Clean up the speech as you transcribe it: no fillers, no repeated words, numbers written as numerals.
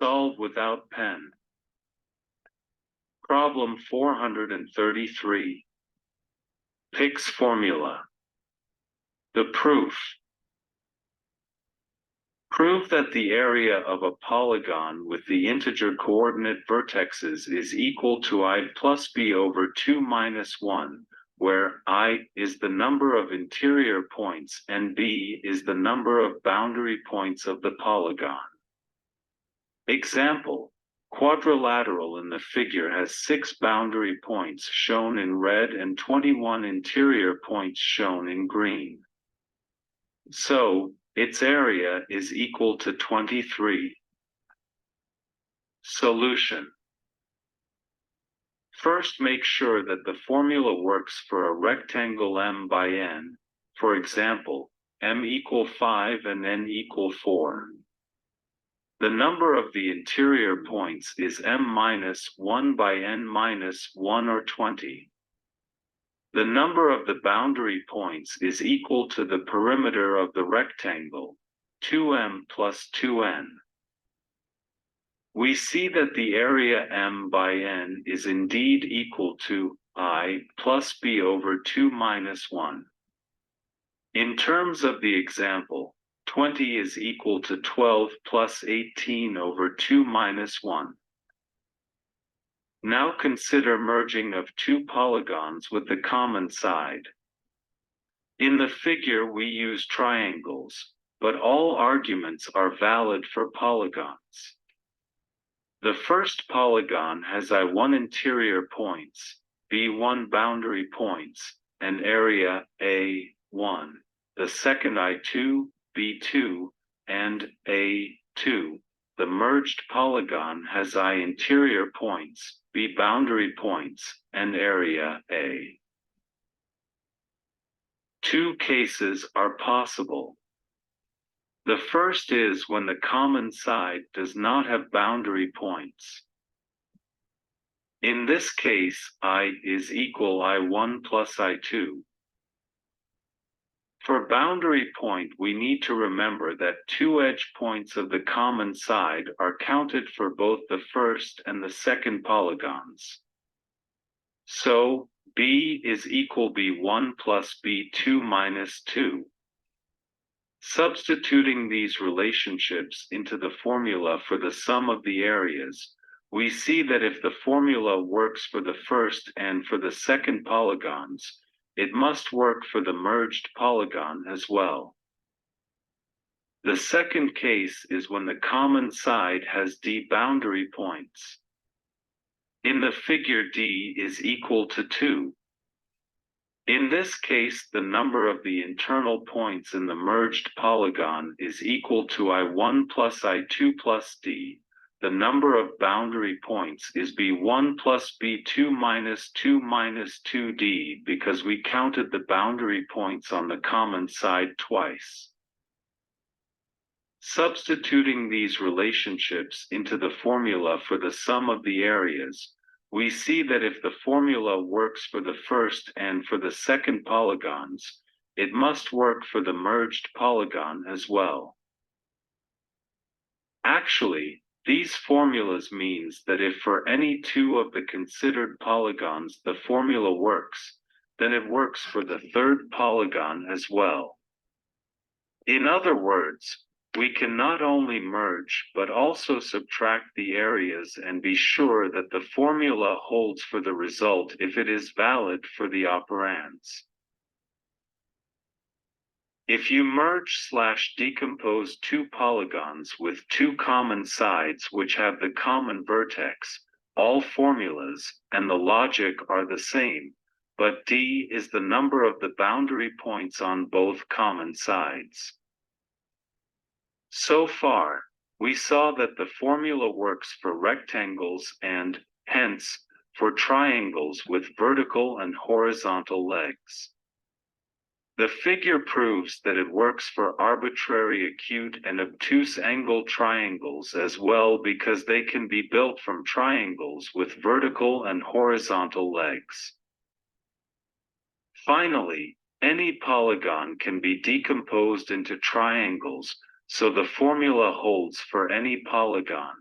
Solve without pen. Problem 433. Pick's formula. The proof. Prove that the area of a polygon with the integer coordinate vertexes is equal to I plus b over 2 minus 1, where I is the number of interior points and b is the number of boundary points of the polygon. Example: quadrilateral in the figure has 6 boundary points shown in red and 21 interior points shown in green. So, its area is equal to 23. Solution. First, make sure that the formula works for a rectangle M by N, for example, M equal 5 and N equal 4. The number of the interior points is M minus 1 by N minus 1 or 20. The number of the boundary points is equal to the perimeter of the rectangle, 2M plus 2N. We see that the area M by N is indeed equal to I plus B over 2 minus 1. In terms of the example, 20 is equal to 12 plus 18 over 2 minus 1. Now consider merging of two polygons with the common side. In the figure we use triangles, but all arguments are valid for polygons. The first polygon has I1 interior points, B1 boundary points, and area A1. The second I2, B2, and A2. The merged polygon has I interior points, B boundary points, and area A. Two cases are possible. The first is when the common side does not have boundary points. In this case, I is equal I1 plus I2. For boundary point, we need to remember that two edge points of the common side are counted for both the first and the second polygons. So, B is equal B1 plus B2 minus 2. Substituting these relationships into the formula for the sum of the areas, we see that if the formula works for the first and for the second polygons, it must work for the merged polygon as well. The second case is when the common side has D boundary points. In the figure, D is equal to 2. In this case, the number of the internal points in the merged polygon is equal to I1 plus I2 plus D. The number of boundary points is B1 plus B2 minus 2D because we counted the boundary points on the common side twice. Substituting these relationships into the formula for the sum of the areas, we see that if the formula works for the first and for the second polygons, it must work for the merged polygon as well. Actually, these formulas means that if for any two of the considered polygons the formula works, then it works for the third polygon as well. In other words, we can not only merge but also subtract the areas and be sure that the formula holds for the result if it is valid for the operands. If you merge/decompose two polygons with two common sides which have the common vertex, all formulas and the logic are the same, but D is the number of the boundary points on both common sides. So far, we saw that the formula works for rectangles and, hence, for triangles with vertical and horizontal legs. The figure proves that it works for arbitrary acute and obtuse angle triangles as well because they can be built from triangles with vertical and horizontal legs. Finally, any polygon can be decomposed into triangles, so the formula holds for any polygon.